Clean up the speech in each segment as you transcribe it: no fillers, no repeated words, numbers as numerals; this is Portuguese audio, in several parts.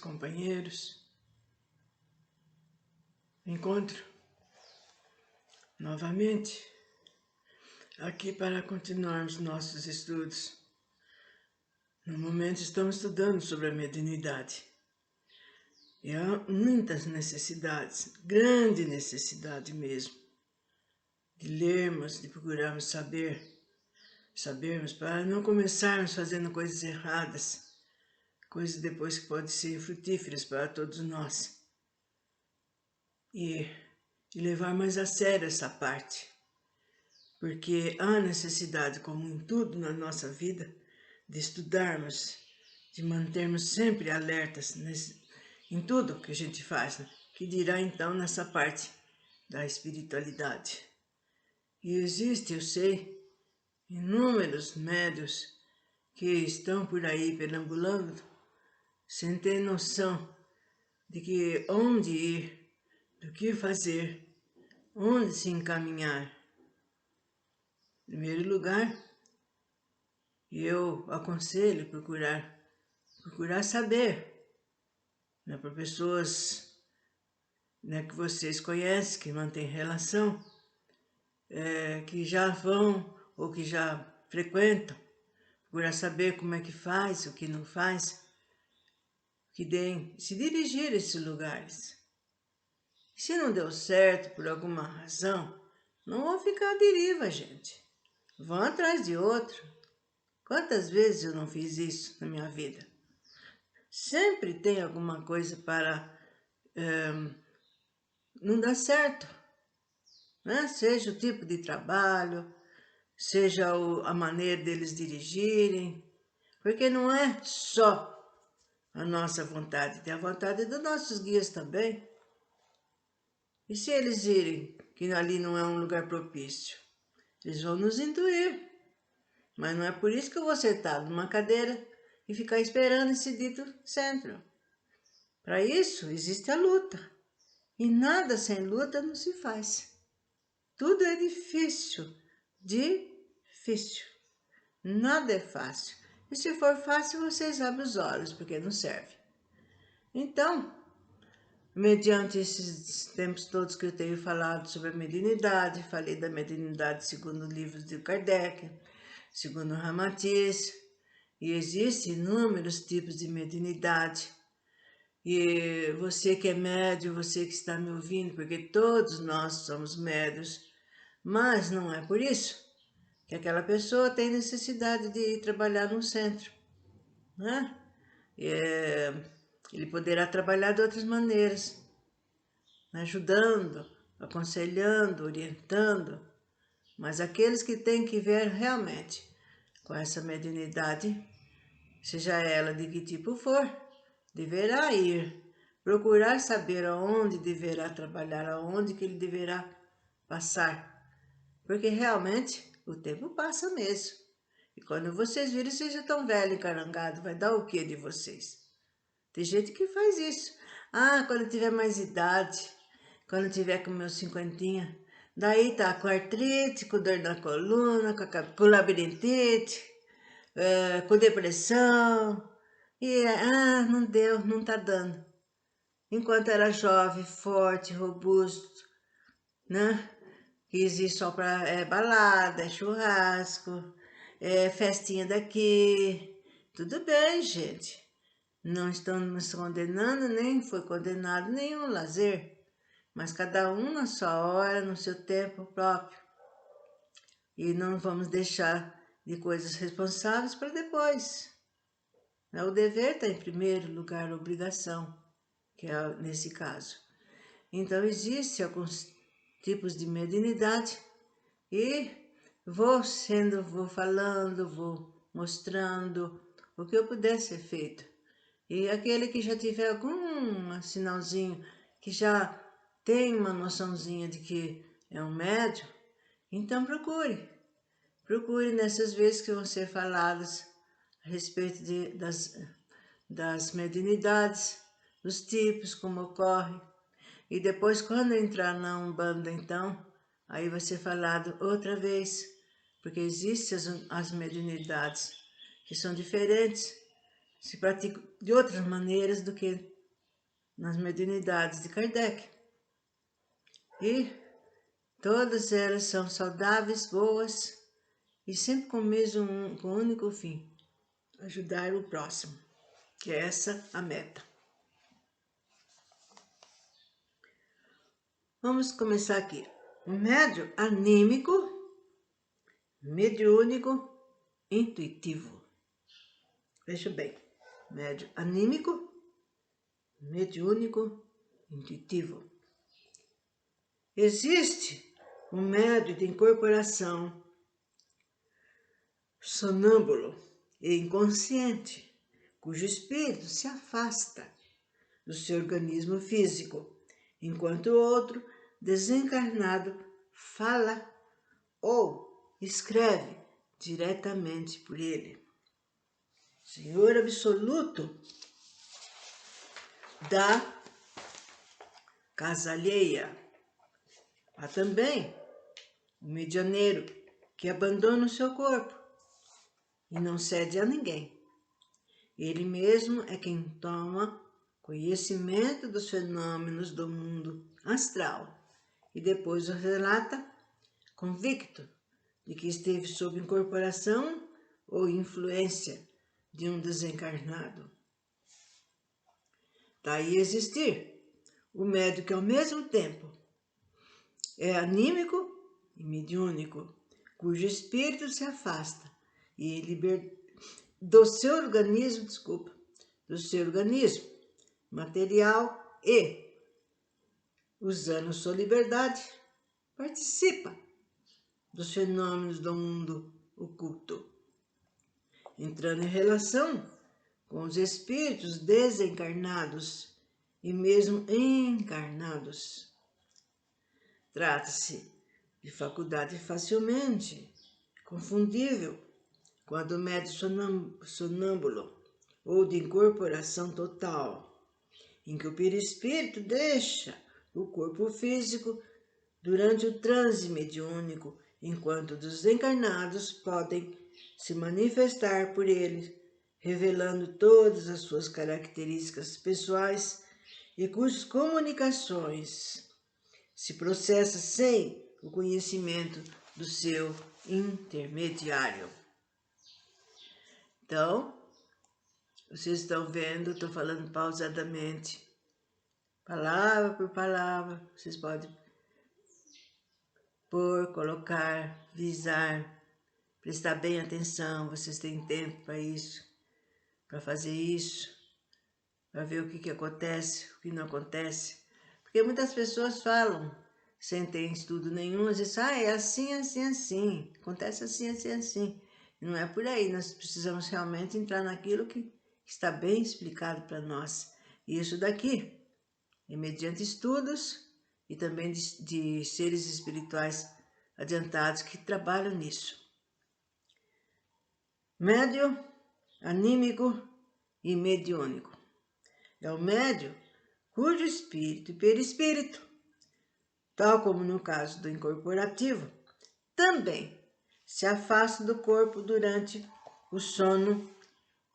companheiros. Me encontro novamente aqui para continuarmos nossos estudos. No momento estamos estudando sobre a mediunidade. E há muitas necessidades, grande necessidade mesmo, de lermos, de procurarmos sabermos para não começarmos fazendo coisas erradas, coisas depois que podem ser frutíferas para todos nós. E levar mais a sério essa parte, porque há necessidade, como em tudo na nossa vida, de estudarmos, de mantermos sempre alertas em tudo que a gente faz, né? Que dirá então nessa parte da espiritualidade. E existe, eu sei, inúmeros médiuns que estão por aí perambulando, sem ter noção de que onde ir, do que fazer, onde se encaminhar. Em primeiro lugar, eu aconselho procurar saber, né, por pessoas, né, que vocês conhecem, que mantêm relação, que já vão ou que já frequentam, procurar saber como é que faz, o que não faz, que deem, se dirigir a esses lugares. Se não deu certo por alguma razão, não vão ficar à deriva, gente. Vão atrás de outro. Quantas vezes eu não fiz isso na minha vida? Sempre tem alguma coisa para não dar certo, né? Seja o tipo de trabalho, seja a maneira deles dirigirem, porque não é só a nossa vontade, tem a vontade dos nossos guias também. E se eles irem que ali não é um lugar propício? Eles vão nos intuir, mas não é por isso que eu vou sentar numa cadeira e ficar esperando esse dito centro. Para isso existe a luta, e nada sem luta não se faz. Tudo é difícil, nada é fácil. E se for fácil, vocês abrem os olhos, porque não serve. Então, mediante esses tempos todos que eu tenho falado sobre a mediunidade, falei da mediunidade segundo livros de Kardec, segundo Ramatiz, e existem inúmeros tipos de mediunidade. E você que é médium, você que está me ouvindo, porque todos nós somos médios, mas não é por isso que aquela pessoa tem necessidade de ir trabalhar num centro, né? Ele poderá trabalhar de outras maneiras, ajudando, aconselhando, orientando, mas aqueles que têm que ver realmente com essa mediunidade, seja ela de que tipo for, deverá ir, procurar saber aonde deverá trabalhar, aonde que ele deverá passar, porque realmente o tempo passa mesmo. E quando vocês virem, vocês já estão velhos, encarangados, vai dar o que de vocês? Tem gente que faz isso. Ah, quando tiver mais idade, quando tiver com meus 50, daí tá com artrite, com dor na coluna, com labirintite, com depressão. E, não deu, não tá dando. Enquanto era jovem, forte, robusto, né? Que existe só para balada, churrasco, festinha daqui. Tudo bem, gente. Não estamos condenando, nem foi condenado nenhum lazer, mas cada um na sua hora, no seu tempo próprio. E não vamos deixar de coisas responsáveis para depois. O dever está em primeiro lugar, a obrigação, que é nesse caso. Então, existem alguns tipos de mediunidade e vou falando, vou mostrando o que eu puder ser feito. E aquele que já tiver algum sinalzinho, que já tem uma noçãozinha de que é um médium, então procure nessas vezes que vão ser faladas a respeito das mediunidades, dos tipos, como ocorre. E depois, quando entrar na Umbanda, então, aí vai ser falado outra vez, porque existem as mediunidades que são diferentes, se praticam de outras maneiras do que nas mediunidades de Kardec. E todas elas são saudáveis, boas e sempre com com o único fim: ajudar o próximo, que é essa a meta. Vamos começar aqui. O médium anímico, mediúnico, intuitivo. Veja bem, médium anímico, mediúnico, intuitivo. Existe um médium de incorporação sonâmbulo e inconsciente, cujo espírito se afasta do seu organismo físico, enquanto o outro, desencarnado, fala ou escreve diretamente por ele. Senhor absoluto da casa alheia. Há também o medianeiro que abandona o seu corpo e não cede a ninguém. Ele mesmo é quem toma conhecimento dos fenômenos do mundo astral e depois o relata convicto de que esteve sob incorporação ou influência de um desencarnado. Daí existir o médium que ao mesmo tempo é anímico e mediúnico, cujo espírito se afasta e do seu organismo material e, usando sua liberdade, participa dos fenômenos do mundo oculto, entrando em relação com os espíritos desencarnados e mesmo encarnados. Trata-se de faculdade facilmente confundível quando o médium sonâmbulo ou de incorporação total, em que o perispírito deixa o corpo físico durante o transe mediúnico, enquanto os encarnados podem se manifestar por ele, revelando todas as suas características pessoais e cujas comunicações se processa sem o conhecimento do seu intermediário. Então, vocês estão vendo, estou falando pausadamente, palavra por palavra. Vocês podem colocar, visar, prestar bem atenção. Vocês têm tempo para isso, para fazer isso, para ver o que acontece, o que não acontece. Porque muitas pessoas falam, sem ter estudo nenhum, às vezes, é assim, assim, assim, acontece assim, assim, assim. E não é por aí, nós precisamos realmente entrar naquilo que está bem explicado para nós. E isso daqui é mediante estudos e também de seres espirituais adiantados que trabalham nisso. Médium, anímico e mediúnico. É o médium cujo espírito e perispírito, tal como no caso do incorporativo, também se afasta do corpo durante o sono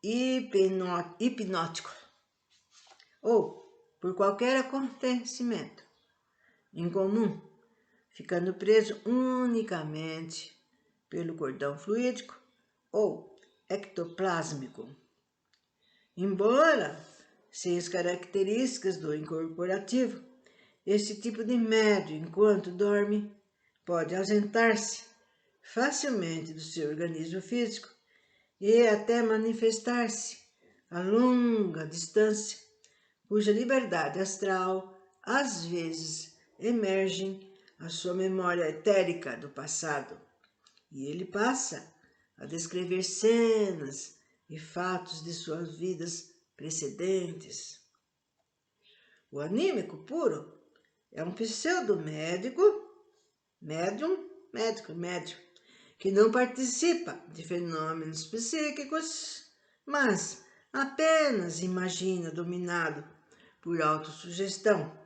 hipnótico ou por qualquer acontecimento incomum, ficando preso unicamente pelo cordão fluídico ou ectoplásmico. Embora sem as características do incorporativo, esse tipo de médium, enquanto dorme, pode ausentar-se facilmente do seu organismo físico e até manifestar-se a longa distância, cuja liberdade astral às vezes emerge a sua memória etérica do passado, e ele passa a descrever cenas e fatos de suas vidas precedentes. O anímico puro é um pseudo-médium, que não participa de fenômenos psíquicos, mas apenas imagina dominado por autossugestão,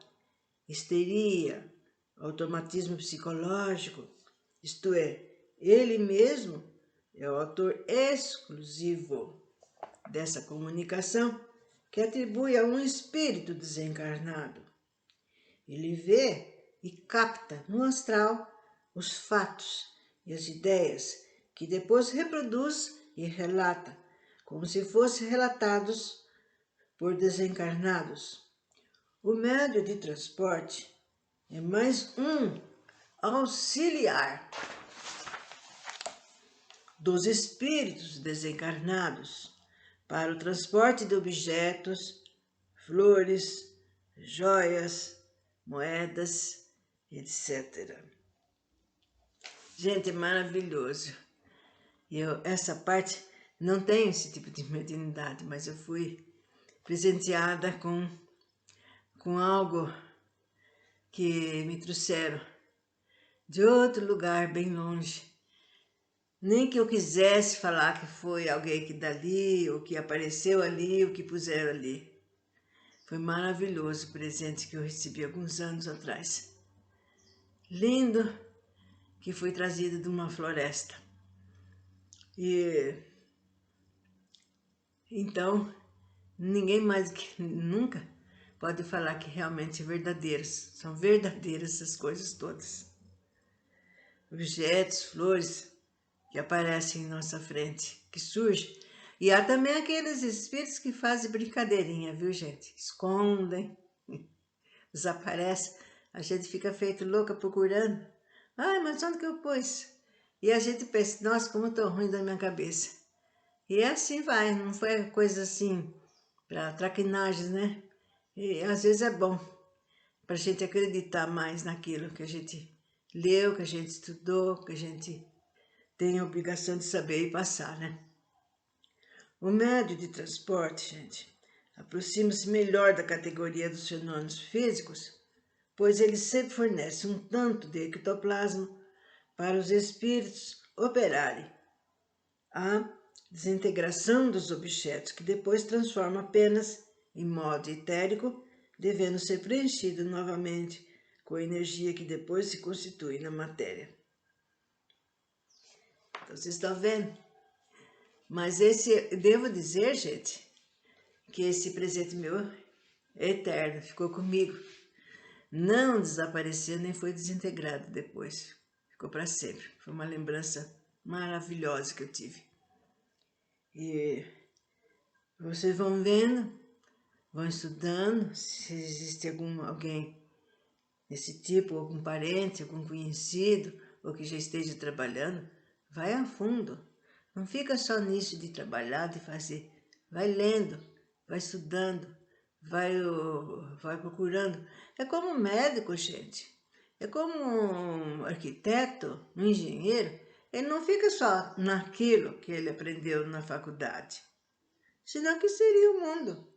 histeria, automatismo psicológico, isto é, ele mesmo é o autor exclusivo dessa comunicação que atribui a um espírito desencarnado. Ele vê e capta no astral os fatos e as ideias que depois reproduz e relata, como se fossem relatados por desencarnados. O médio de transporte é mais um auxiliar dos espíritos desencarnados para o transporte de objetos, flores, joias, moedas, etc. Gente, é maravilhoso. Essa parte não tem esse tipo de mediunidade, mas eu fui presenteada com algo que me trouxeram de outro lugar bem longe. Nem que eu quisesse falar que foi alguém que dali, ou que apareceu ali, ou que puseram ali. Foi maravilhoso o presente que eu recebi alguns anos atrás. Lindo, que foi trazido de uma floresta. E então, ninguém mais que nunca pode falar que realmente é verdadeiros. São verdadeiras essas coisas todas. Objetos, flores que aparecem em nossa frente, que surgem. E há também aqueles espíritos que fazem brincadeirinha, viu, gente? Escondem, desaparecem. A gente fica feito louca procurando. Ai, mas onde que eu pus? E a gente pensa, nossa, como eu tô ruim da minha cabeça. E assim vai, não foi coisa assim para traquinagens, né? E às vezes é bom para a gente acreditar mais naquilo que a gente leu, que a gente estudou, que a gente tem a obrigação de saber e passar, né? O médio de transporte, gente, aproxima-se melhor da categoria dos fenômenos físicos, pois ele sempre fornece um tanto de ectoplasma para os espíritos operarem a desintegração dos objetos, que depois transforma apenas em modo etérico, devendo ser preenchido novamente com a energia que depois se constitui na matéria. Então, vocês estão vendo? Mas devo dizer, gente, que esse presente meu é eterno, ficou comigo. Não desapareceu nem foi desintegrado depois. Ficou para sempre. Foi uma lembrança maravilhosa que eu tive. E vocês vão vendo, vão estudando, se existe alguém desse tipo, algum parente, algum conhecido, ou que já esteja trabalhando, vai a fundo. Não fica só nisso de trabalhar, de fazer. Vai lendo, vai estudando, vai procurando. É como um médico, gente. É como um arquiteto, um engenheiro. Ele não fica só naquilo que ele aprendeu na faculdade. Senão que seria o mundo.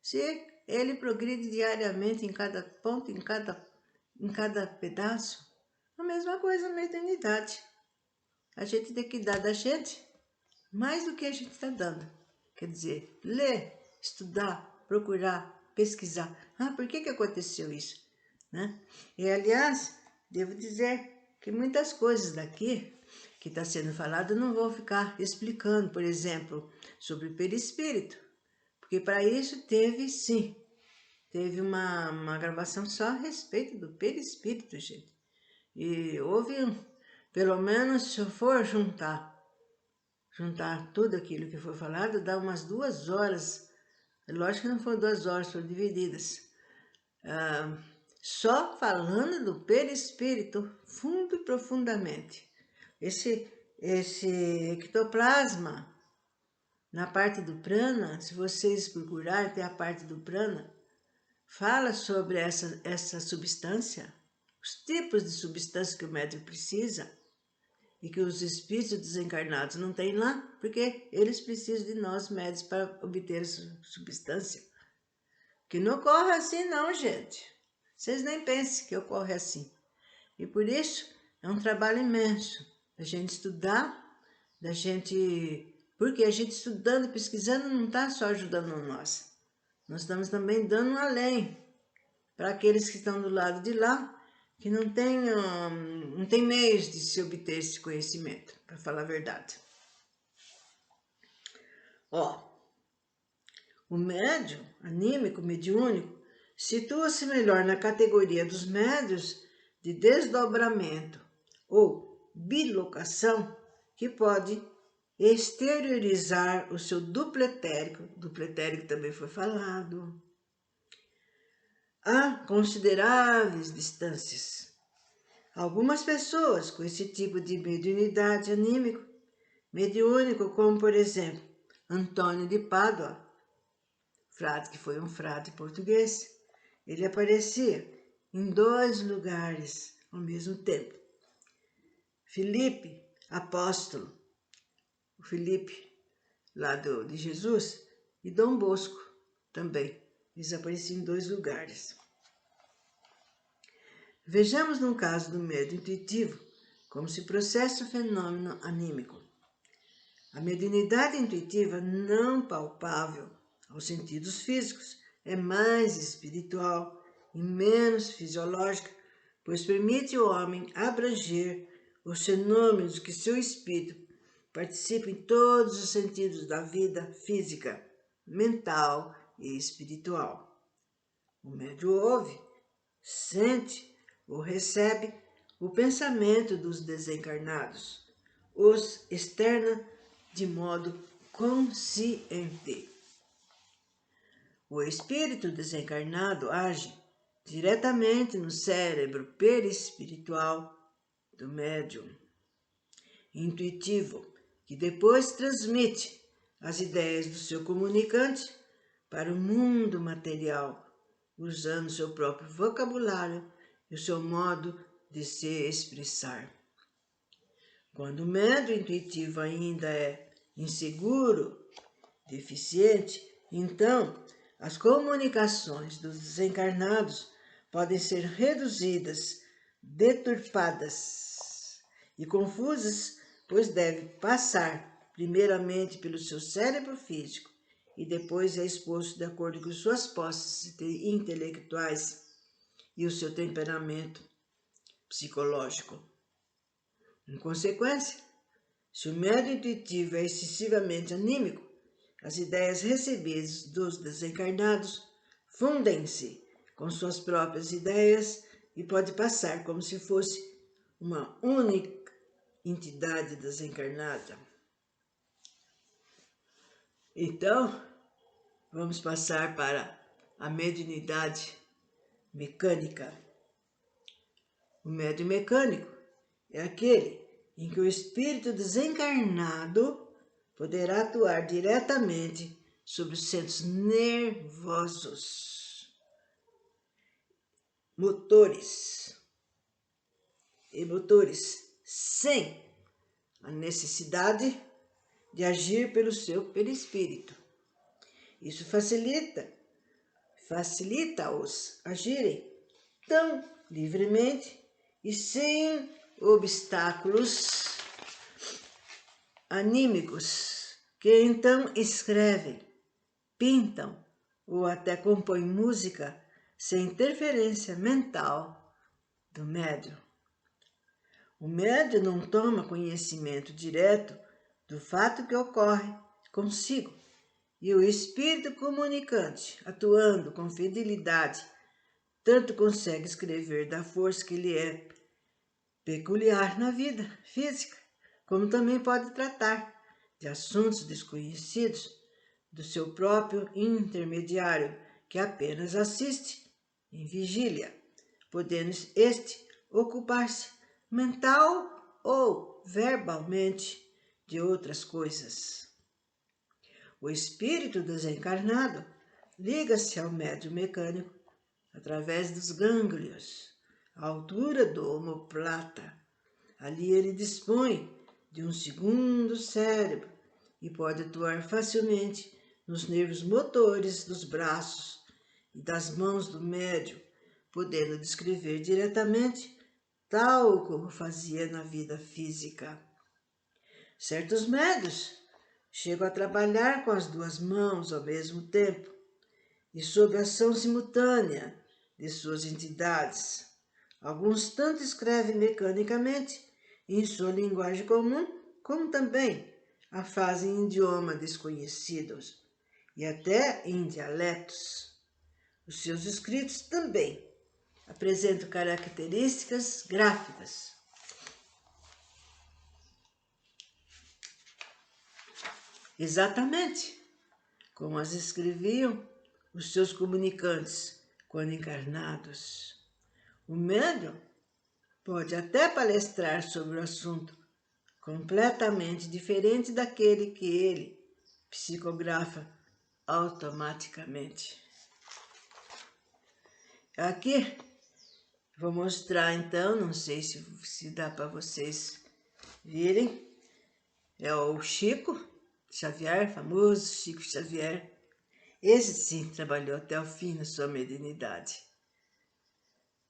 Se ele progride diariamente em cada ponto, em cada pedaço, a mesma coisa a mediunidade. A gente tem que dar da gente mais do que a gente está dando. Quer dizer, ler, estudar, procurar, pesquisar. Ah, por que aconteceu isso? Né? E, aliás, devo dizer que muitas coisas daqui que está sendo falado eu não vou ficar explicando, por exemplo, sobre o perispírito. Porque para isso teve uma gravação só a respeito do perispírito, gente. E houve, pelo menos, se eu for juntar tudo aquilo que foi falado, dá umas 2 horas. Lógico que não foram 2 horas, foram divididas. Só falando do perispírito, fundo e profundamente. Esse ectoplasma, na parte do prana, se vocês procurarem, tem a parte do prana, fala sobre essa substância, os tipos de substância que o médium precisa e que os espíritos desencarnados não têm lá, porque eles precisam de nós médios para obter essa substância. Que não ocorre assim não, gente. Vocês nem pensem que ocorre assim. E por isso é um trabalho imenso da gente estudar, porque a gente estudando e pesquisando não está só ajudando nós. Nós estamos também dando um além para aqueles que estão do lado de lá, que não tem meios de se obter esse conhecimento, para falar a verdade. Ó, O médium anímico mediúnico situa-se melhor na categoria dos médiuns de desdobramento ou bilocação, que pode exteriorizar o seu dupletérico também foi falado, a consideráveis distâncias. Algumas pessoas com esse tipo de mediunidade mediúnico, como por exemplo Antônio de Pádua, frade que foi um frade português, ele aparecia em 2 lugares ao mesmo tempo. Filipe, apóstolo, o Filipe lá de Jesus, e Dom Bosco também, eles apareciam em 2 lugares. Vejamos no caso do médium intuitivo como se processa o fenômeno anímico. A mediunidade intuitiva não palpável aos sentidos físicos é mais espiritual e menos fisiológica, pois permite ao homem abranger os fenômenos que seu espírito participa em todos os sentidos da vida física, mental e espiritual. O médium ouve, sente ou recebe o pensamento dos desencarnados, os externa de modo consciente. O espírito desencarnado age diretamente no cérebro perispiritual do médium intuitivo, que depois transmite as ideias do seu comunicante para o mundo material, usando seu próprio vocabulário e o seu modo de se expressar. Quando o médium intuitivo ainda é inseguro, deficiente, então as comunicações dos desencarnados podem ser reduzidas, deturpadas e confusas, pois deve passar primeiramente pelo seu cérebro físico e depois é exposto de acordo com suas posses intelectuais e o seu temperamento psicológico. Em consequência, se o médium intuitivo é excessivamente anímico, as ideias recebidas dos desencarnados fundem-se com suas próprias ideias e pode passar como se fosse uma única entidade desencarnada. Então, vamos passar para a mediunidade mecânica. O médium mecânico é aquele em que o espírito desencarnado poderá atuar diretamente sobre os centros nervosos, motores e motores, sem a necessidade de agir pelo seu perispírito. Isso facilita-os agirem tão livremente e sem obstáculos anímicos, que então escrevem, pintam ou até compõem música sem interferência mental do médium. O médium não toma conhecimento direto do fato que ocorre consigo, e o espírito comunicante, atuando com fidelidade, tanto consegue escrever da força que lhe é peculiar na vida física, como também pode tratar de assuntos desconhecidos do seu próprio intermediário, que apenas assiste em vigília, podendo este ocupar-se mental ou verbalmente de outras coisas. O espírito desencarnado liga-se ao médium mecânico através dos gânglios, à altura do omóplata. Ali ele dispõe de um segundo cérebro e pode atuar facilmente nos nervos motores dos braços e das mãos do médium, podendo descrever diretamente, tal como fazia na vida física. Certos médiuns chegam a trabalhar com as 2 mãos ao mesmo tempo e sob a ação simultânea de suas entidades. Alguns tanto escrevem mecanicamente em sua linguagem comum, como também a fazem em idioma desconhecidos. e até em dialetos. Os seus escritos também apresentam características gráficas. Exatamente como as escreviam os seus comunicantes quando encarnados. O médium pode até palestrar sobre o assunto completamente diferente daquele que ele psicografa automaticamente. Aqui vou mostrar então, não sei se dá para vocês verem, é o Chico Xavier, famoso Chico Xavier. Esse sim trabalhou até o fim na sua mediunidade.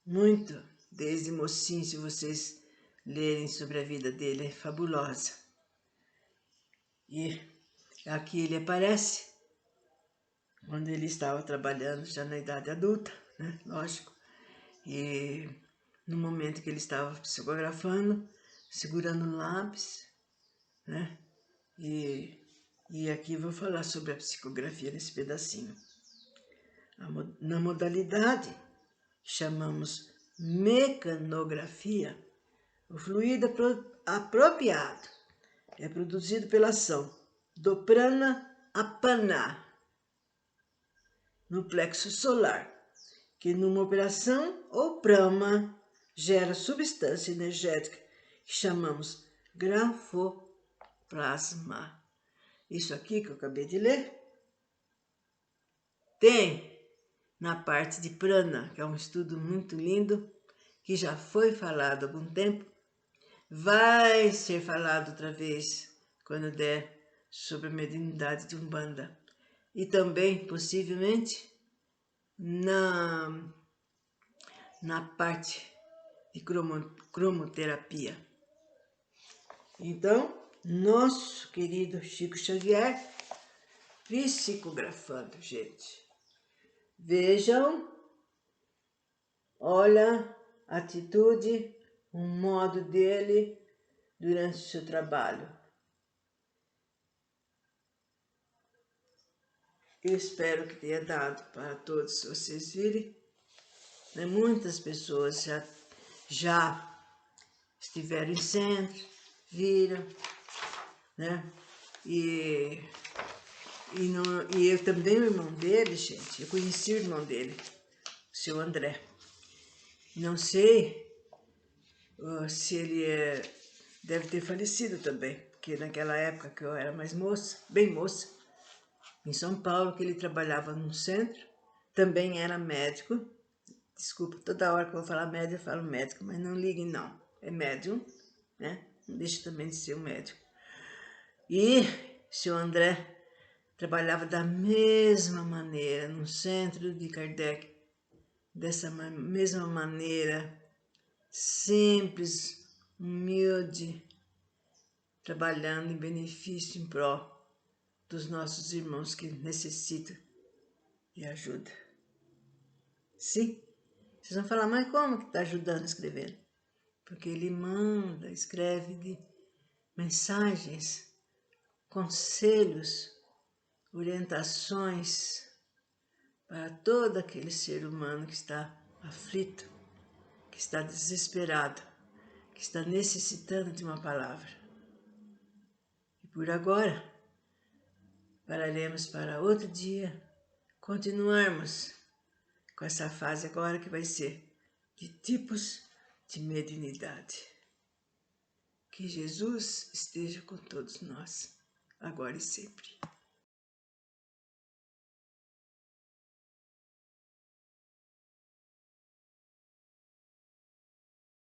Muito, desde mocinho, se vocês lerem sobre a vida dele, é fabulosa. E aqui ele aparece quando ele estava trabalhando já na idade adulta, né? Lógico. E no momento que ele estava psicografando, segurando o lápis, né? E aqui vou falar sobre a psicografia nesse pedacinho. Na modalidade chamamos mecanografia, o fluido apropriado é produzido pela ação do prana apana no plexo solar, que numa operação ou prama gera substância energética que chamamos grafoplasma. Isso aqui que eu acabei de ler tem na parte de prana, que é um estudo muito lindo, que já foi falado há algum tempo, vai ser falado outra vez quando der sobre a mediunidade de Umbanda. E também, possivelmente, na parte de cromoterapia. Então, nosso querido Chico Xavier psicografando, gente. Vejam, olha a atitude, o modo dele durante o seu trabalho. Eu espero que tenha dado para todos vocês virem. Né? Muitas pessoas já estiveram em centro, viram, né? E eu também, o irmão dele, gente, eu conheci o irmão dele, o seu André. Não sei se ele deve ter falecido também, porque naquela época que eu era mais moça, bem moça, em São Paulo, que ele trabalhava num centro, também era médico. Desculpa, toda hora que eu vou falar médico, eu falo médico, mas não liguem não, é médium, né? Não deixa também de ser um médico. E seu André trabalhava da mesma maneira no centro de Kardec, dessa mesma maneira, simples, humilde, trabalhando em benefício, em prol dos nossos irmãos que necessitam de ajuda. Sim, vocês vão falar, mas como que está ajudando escrevendo? Porque ele manda, escreve mensagens, conselhos, orientações para todo aquele ser humano que está aflito, que está desesperado, que está necessitando de uma palavra. E por agora, pararemos para outro dia, continuarmos com essa fase agora que vai ser de tipos de mediunidade. Que Jesus esteja com todos nós, agora e sempre.